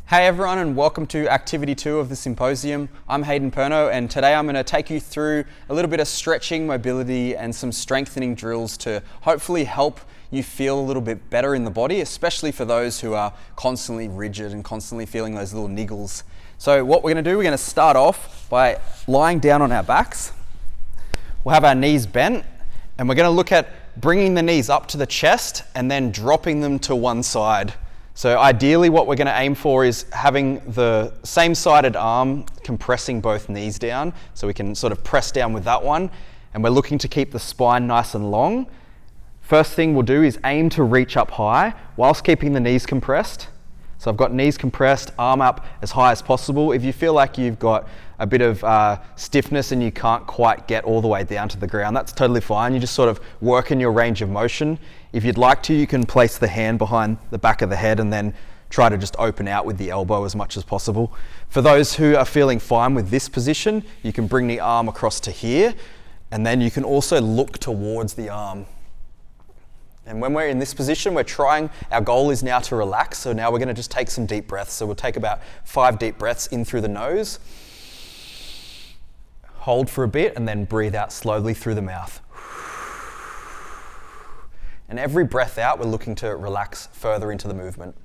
Hey everyone, and welcome to Activity 2 of the Symposium. I'm Hayden Perno, and today I'm going to take you through a little bit of stretching, mobility, and some strengthening drills to hopefully help you feel a little bit better in the body, especially for those who are constantly rigid and constantly feeling those little niggles. So what we're going to do, we're going to start off by lying down on our backs. We'll have our knees bent, and we're going to look at bringing the knees up to the chest and then dropping them to one side. So ideally what we're going to aim for is having the same sided arm compressing both knees down, so we can sort of press down with that one, and we're looking to keep the spine nice and long. First thing we'll do is aim to reach up high whilst keeping the knees compressed. So I've got knees compressed, arm up as high as possible. If you feel like you've got a bit of stiffness and you can't quite get all the way down to the ground, that's totally fine. You just sort of work in your range of motion. If you'd like to, you can place the hand behind the back of the head and then try to just open out with the elbow as much as possible. For those who are feeling fine with this position, you can bring the arm across to here, and then you can also look towards the arm. And when we're in this position, our goal is now to relax. So now we're going to just take some deep breaths. So we'll take about 5 deep breaths in through the nose, hold for a bit, and then breathe out slowly through the mouth. And every breath out, we're looking to relax further into the movement.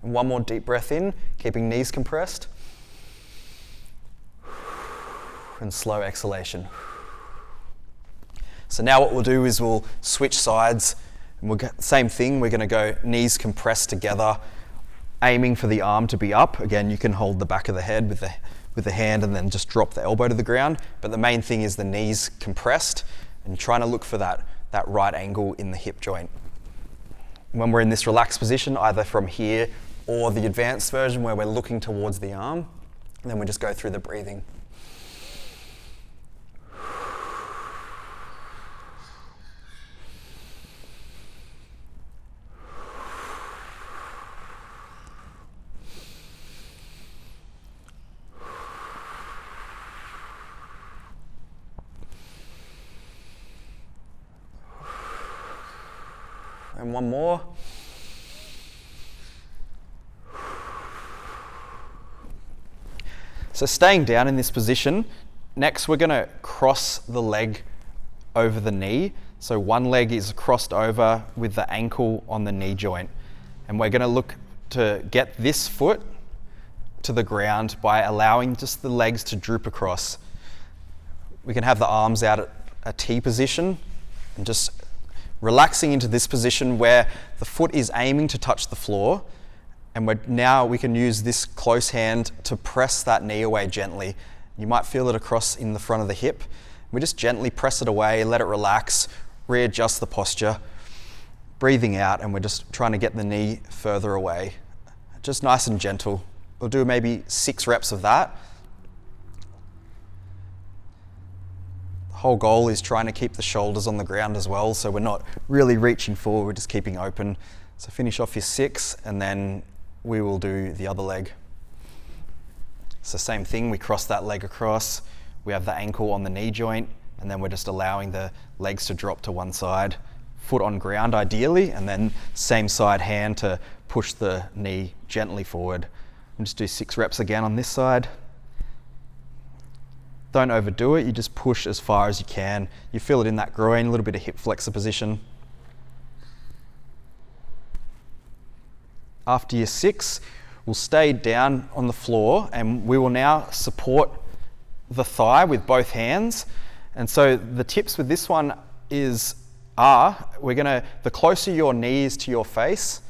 And one more deep breath in, keeping knees compressed. And slow exhalation. So now what we'll do is we'll switch sides, and we'll get the same thing. We're going to go knees compressed together, aiming for the arm to be up. Again, you can hold the back of the head with the hand and then just drop the elbow to the ground. But the main thing is the knees compressed and trying to look for that right angle in the hip joint. When we're in this relaxed position, either from here or the advanced version where we're looking towards the arm, and then we just go through the breathing. And one more. So staying down in this position, next we're going to cross the leg over the knee. So one leg is crossed over with the ankle on the knee joint. And we're going to look to get this foot to the ground by allowing just the legs to droop across. We can have the arms out at a T position and just relaxing into this position where the foot is aiming to touch the floor, and now we can use this close hand to press that knee away gently. You might feel it across in the front of the hip. We just gently press it away, let it relax, readjust the posture, breathing out, and we're just trying to get the knee further away. Just nice and gentle. We'll do maybe 6 reps of that. Whole goal is trying to keep the shoulders on the ground as well, so we're not really reaching forward, we're just keeping open. So finish off your 6, and then we will do the other leg. So same thing, we cross that leg across, we have the ankle on the knee joint, and then we're just allowing the legs to drop to one side, foot on ground ideally, and then same side hand to push the knee gently forward. And just do 6 reps again on this side. Don't overdo it, you just push as far as you can. You feel it in that groin, a little bit of hip flexor position. After your 6, we'll stay down on the floor, and we will now support the thigh with both hands. And so the tips with this one the closer your knee is to your face,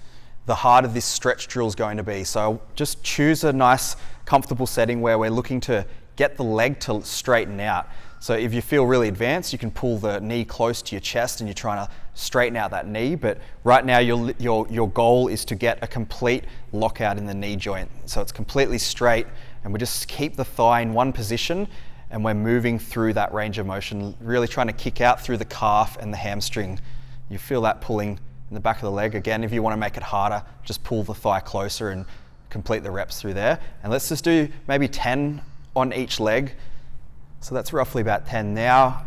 the harder this stretch drill is going to be. So just choose a nice, comfortable setting where we're looking to get the leg to straighten out. So if you feel really advanced, you can pull the knee close to your chest and you're trying to straighten out that knee. But right now your goal is to get a complete lockout in the knee joint. So it's completely straight, and we just keep the thigh in one position, and we're moving through that range of motion, really trying to kick out through the calf and the hamstring. You feel that pulling in the back of the leg. Again, if you want to make it harder, just pull the thigh closer and complete the reps through there. And let's just do maybe 10 on each leg. So that's roughly about 10 now.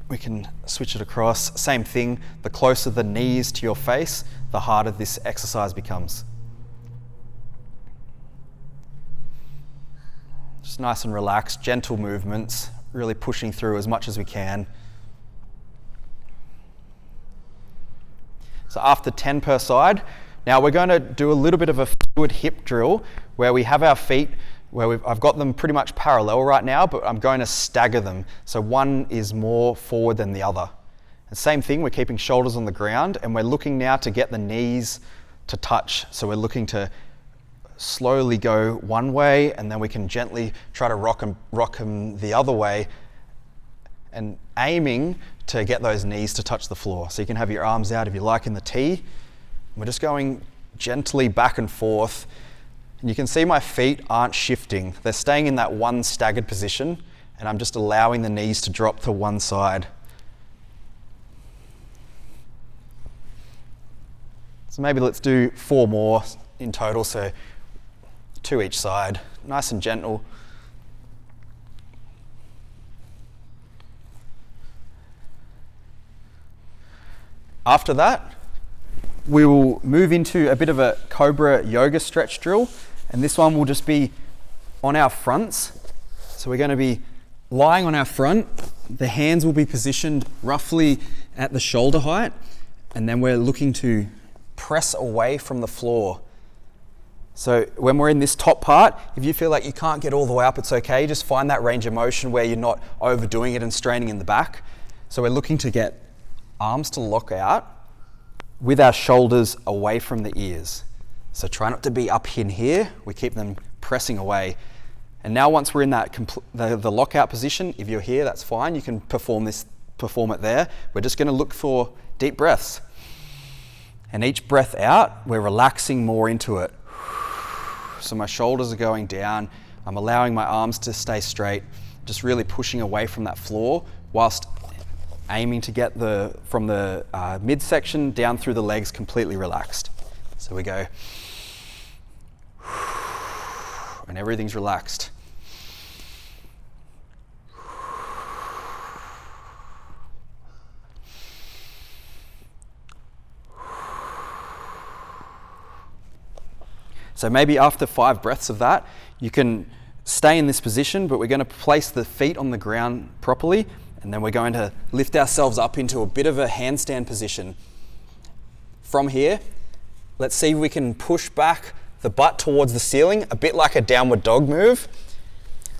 We can switch it across. Same thing, the closer the knees to your face, the harder this exercise becomes. Just nice and relaxed, gentle movements, really pushing through as much as we can. So after 10 per side, now we're going to do a little bit of a fluid hip drill where we have our feet, I've got them pretty much parallel right now, but I'm going to stagger them. So one is more forward than the other. And same thing, we're keeping shoulders on the ground, and we're looking now to get the knees to touch. So we're looking to slowly go one way, and then we can gently try to rock them the other way, and aiming to get those knees to touch the floor. So you can have your arms out if you like in the T. We're just going gently back and forth. And you can see my feet aren't shifting. They're staying in that one staggered position, and I'm just allowing the knees to drop to one side. So maybe let's do 4 more in total, so 2 each side, nice and gentle. After that, we will move into a bit of a Cobra yoga stretch drill, and this one will just be on our fronts. So we're going to be lying on our front. The hands will be positioned roughly at the shoulder height, and then we're looking to press away from the floor. So when we're in this top part, if you feel like you can't get all the way up, it's okay. Just find that range of motion where you're not overdoing it and straining in the back. So we're looking to get arms to lock out with our shoulders away from the ears. So try not to be up in here. We keep them pressing away. And now once we're in that the lockout position, if you're here, that's fine. You can perform it there. We're just going to look for deep breaths. And each breath out, we're relaxing more into it. So my shoulders are going down. I'm allowing my arms to stay straight, just really pushing away from that floor whilst aiming to get from the midsection down through the legs completely relaxed. So we go, and everything's relaxed. So maybe after 5 breaths of that, you can stay in this position, but we're going to place the feet on the ground properly, and then we're going to lift ourselves up into a bit of a handstand position. From here, let's see if we can push back the butt towards the ceiling, a bit like a downward dog move,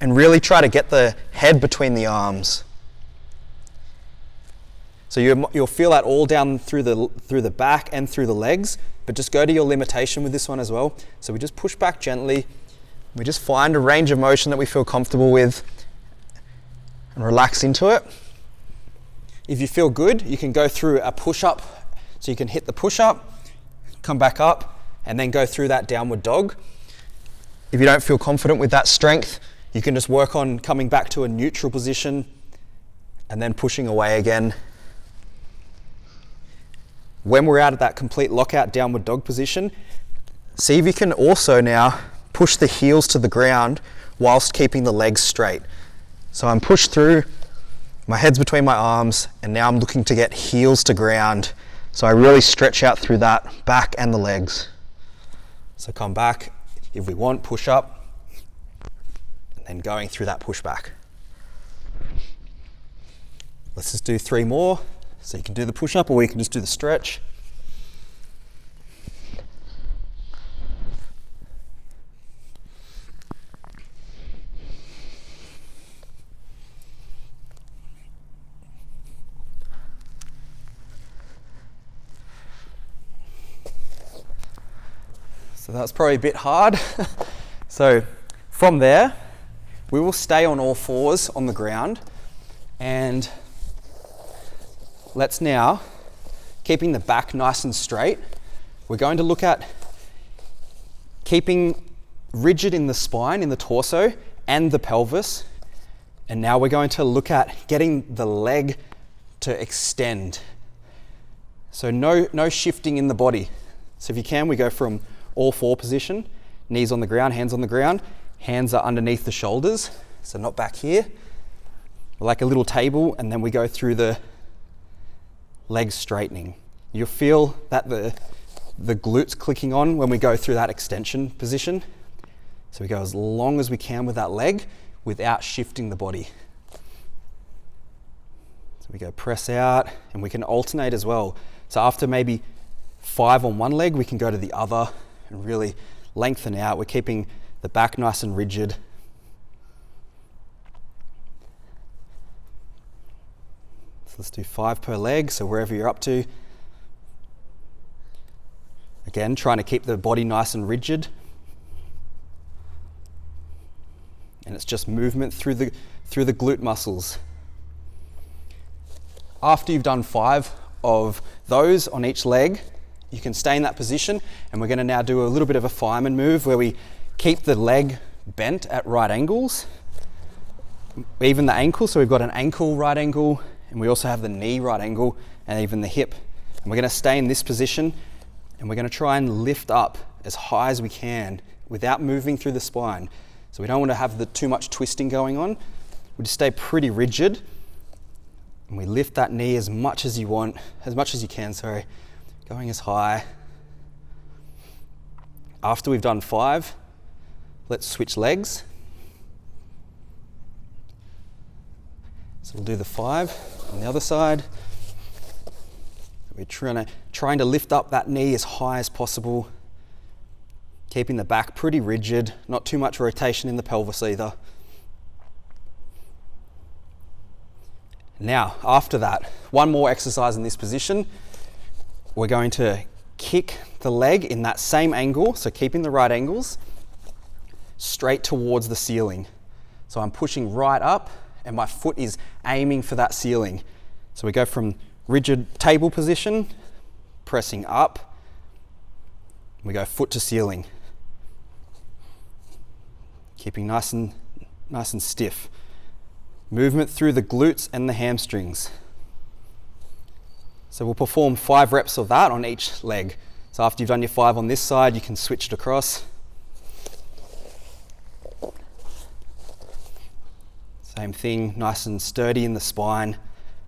and really try to get the head between the arms. So you'll feel that all down through the back and through the legs, but just go to your limitation with this one as well. So we just push back gently. We just find a range of motion that we feel comfortable with and relax into it. If you feel good, you can go through a push-up. So you can hit the push-up, come back up, and then go through that downward dog. If you don't feel confident with that strength, you can just work on coming back to a neutral position and then pushing away again. When we're out of that complete lockout downward dog position, see if you can also now push the heels to the ground whilst keeping the legs straight. So I'm pushed through, my head's between my arms, and now I'm looking to get heels to ground. So I really stretch out through that back and the legs. So come back, if we want, push up, and then going through that push back. Let's just do 3 more. So you can do the push up or you can just do the stretch. So that's probably a bit hard. So from there, we will stay on all 4s on the ground, and let's now, keeping the back nice and straight, we're going to look at keeping rigid in the spine, in the torso and the pelvis. And now we're going to look at getting the leg to extend. So no shifting in the body. So if you can, we go from all four position, knees on the ground, hands on the ground, hands are underneath the shoulders, so not back here, like a little table, and then we go through the legs straightening. You'll feel that the glutes clicking on when we go through that extension position. So we go as long as we can with that leg without shifting the body. So we go press out, and we can alternate as well. So after maybe 5 on one leg, we can go to the other and really lengthen out. We're keeping the back nice and rigid. So let's do 5 per leg, so wherever you're up to. Again, trying to keep the body nice and rigid. And it's just movement through the glute muscles. After you've done 5 of those on each leg, you can stay in that position, and we're going to now do a little bit of a fireman move where we keep the leg bent at right angles, even the ankle. So we've got an ankle right angle, and we also have the knee right angle, and even the hip. And we're going to stay in this position, and we're going to try and lift up as high as we can without moving through the spine. So we don't want to have too much twisting going on. We just stay pretty rigid, and we lift that knee as much as you want, as much as you can, sorry. Going as high. After we've done 5, let's switch legs. So we'll do the 5 on the other side. We're trying to lift up that knee as high as possible, keeping the back pretty rigid, not too much rotation in the pelvis either. Now, after that, one more exercise in this position. We're going to kick the leg in that same angle, so keeping the right angles, straight towards the ceiling. So I'm pushing right up, and my foot is aiming for that ceiling. So we go from rigid table position, pressing up, we go foot to ceiling. Keeping nice and stiff. Movement through the glutes and the hamstrings. So we'll perform 5 reps of that on each leg. So after you've done your 5 on this side, you can switch it across. Same thing, nice and sturdy in the spine,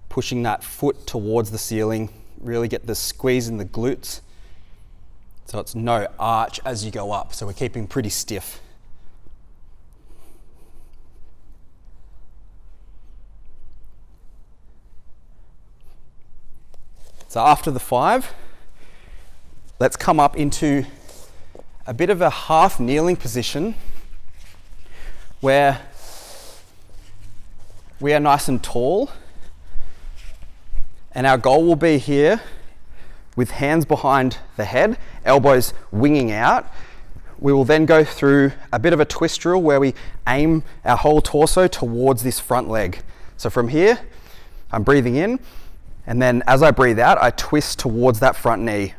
pushing that foot towards the ceiling. Really get the squeeze in the glutes. So it's no arch as you go up. So we're keeping pretty stiff. So after the 5, let's come up into a bit of a half kneeling position where we are nice and tall, and our goal will be here with hands behind the head, elbows winging out. We will then go through a bit of a twist drill where we aim our whole torso towards this front leg. So from here, I'm breathing in, and then as I breathe out, I twist towards that front knee.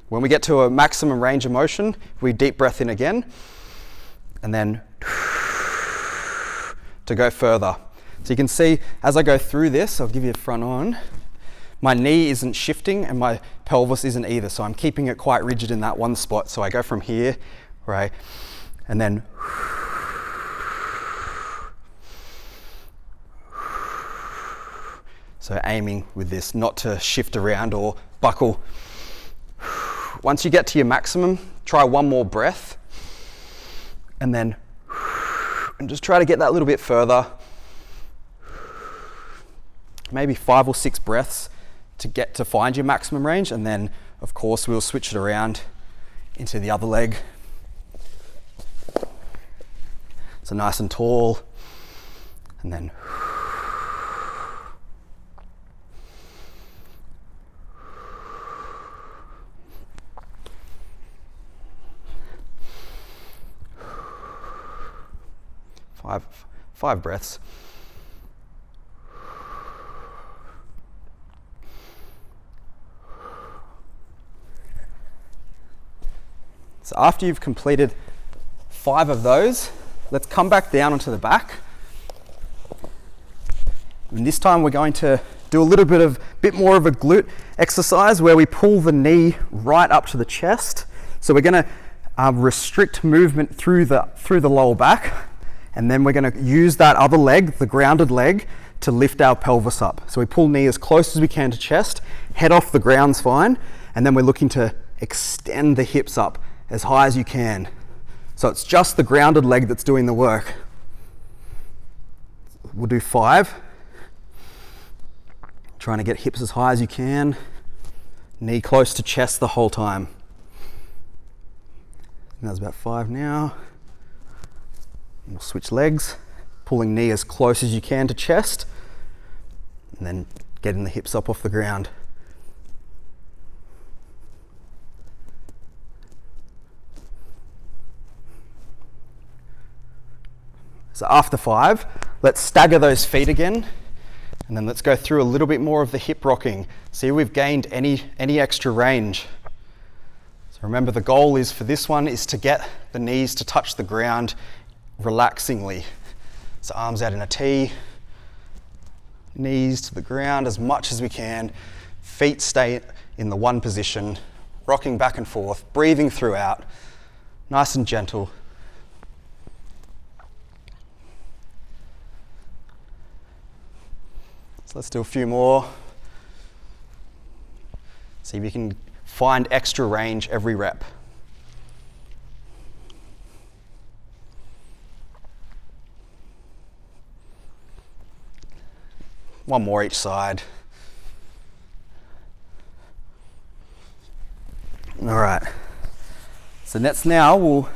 When we get to a maximum range of motion, we deep breath in again, and then to go further. So you can see as I go through this, I'll give you a front on, my knee isn't shifting and my pelvis isn't either. So I'm keeping it quite rigid in that one spot. So I go from here, right, and then so aiming with this, not to shift around or buckle. Once you get to your maximum, try one more breath, and then and just try to get that little bit further. Maybe 5 or 6 breaths to find your maximum range, and then of course we'll switch it around into the other leg. So nice and tall, and then five breaths. So after you've completed 5 of those, let's come back down onto the back. And this time we're going to do a bit more of a glute exercise where we pull the knee right up to the chest. So we're going to restrict movement through the lower back, and then we're going to use that other leg, the grounded leg, to lift our pelvis up. So we pull knee as close as we can to chest, head off the ground's fine, and then we're looking to extend the hips up as high as you can. So it's just the grounded leg that's doing the work. We'll do 5. Trying to get hips as high as you can, knee close to chest the whole time. And that's about 5 now. We'll switch legs, pulling knee as close as you can to chest, and then getting the hips up off the ground. So after 5, let's stagger those feet again, and then let's go through a little bit more of the hip rocking. See if we've gained any extra range. So remember, the goal is for this one is to get the knees to touch the ground relaxingly. So arms out in a T, knees to the ground as much as we can, feet stay in the one position, rocking back and forth, breathing throughout, nice and gentle. So let's do a few more. See if you can find extra range every rep. One more each side. All right. So now we'll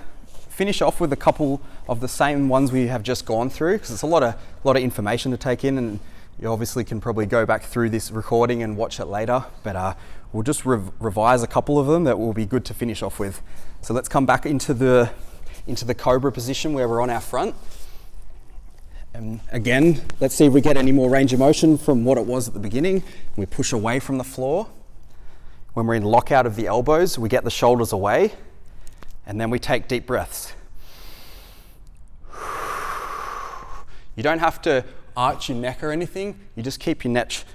finish off with a couple of the same ones we have just gone through, because it's a lot of information to take in, and you obviously can probably go back through this recording and watch it later, but we'll just revise a couple of them that will be good to finish off with. So let's come back into the Cobra position where we're on our front. And again, let's see if we get any more range of motion from what it was at the beginning. We push away from the floor. When we're in lockout of the elbows, we get the shoulders away, and then we take deep breaths. You don't have to arch your neck or anything. You just keep your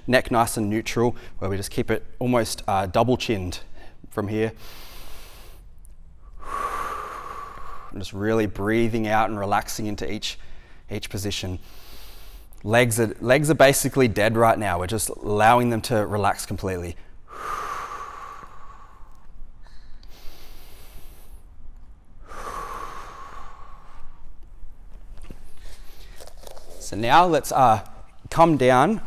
neck nice and neutral, where we just keep it almost double chinned from here. I'm just really breathing out and relaxing into each position. Legs are basically dead right now. We're just allowing them to relax completely. So now let's come down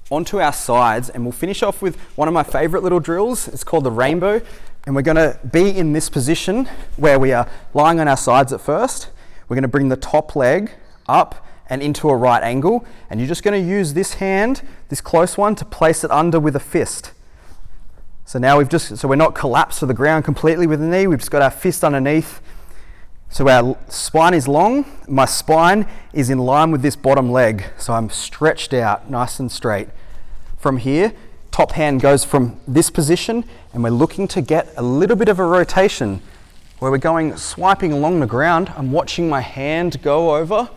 onto our sides, and we'll finish off with one of my favorite little drills. It's called the rainbow, and we're going to be in this position where we are lying on our sides at first. We're going to bring the top leg up and into a right angle, and you're just going to use this hand, this close one, to place it under with a fist. So now we're not collapsed to the ground completely with the knee, we've just got our fist underneath. So our spine is long, my spine is in line with this bottom leg, so I'm stretched out nice and straight. From here, top hand goes from this position, and we're looking to get a little bit of a rotation where we're going swiping along the ground. I'm watching my hand go over.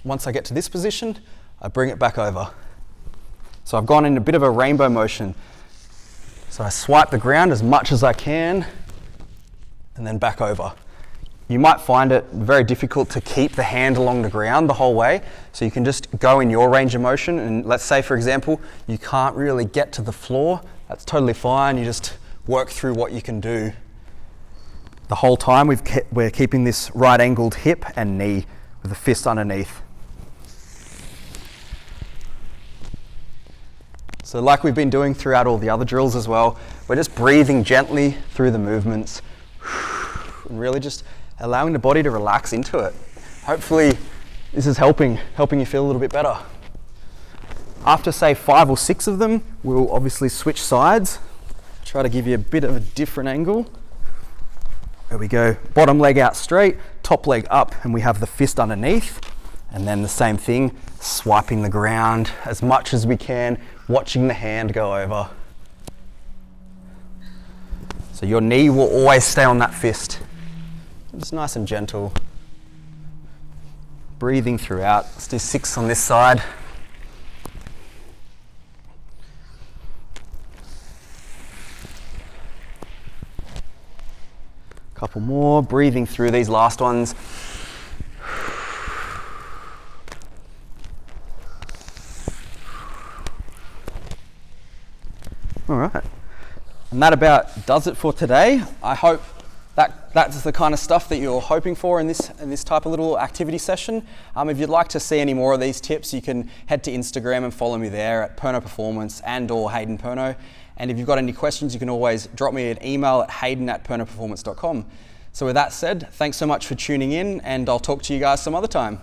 Once I get to this position, I bring it back over. So I've gone in a bit of a rainbow motion. So I swipe the ground as much as I can, and then back over. You might find it very difficult to keep the hand along the ground the whole way, so you can just go in your range of motion, and let's say, for example, you can't really get to the floor. That's totally fine. You just work through what you can do. The whole time we're keeping this right angled hip and knee with the fist underneath. So like we've been doing throughout all the other drills as well, we're just breathing gently through the movements and really just allowing the body to relax into it. Hopefully this is helping you feel a little bit better. After say 5 or 6 of them, we'll obviously switch sides. Try to give you a bit of a different angle. There we go, bottom leg out straight, top leg up, and we have the fist underneath. And then the same thing, swiping the ground as much as we can, watching the hand go over. So your knee will always stay on that fist. Just nice and gentle. Breathing throughout. Let's do 6 on this side. Couple more, breathing through these last ones. All right, and that about does it for today. I hope that's the kind of stuff that you're hoping for in this type of little activity session. If you'd like to see any more of these tips, you can head to Instagram and follow me there at Perno Performance and/or Hayden Perno. And if you've got any questions, you can always drop me an email at hayden@pernoperformance.com. So with that said, thanks so much for tuning in, and I'll talk to you guys some other time.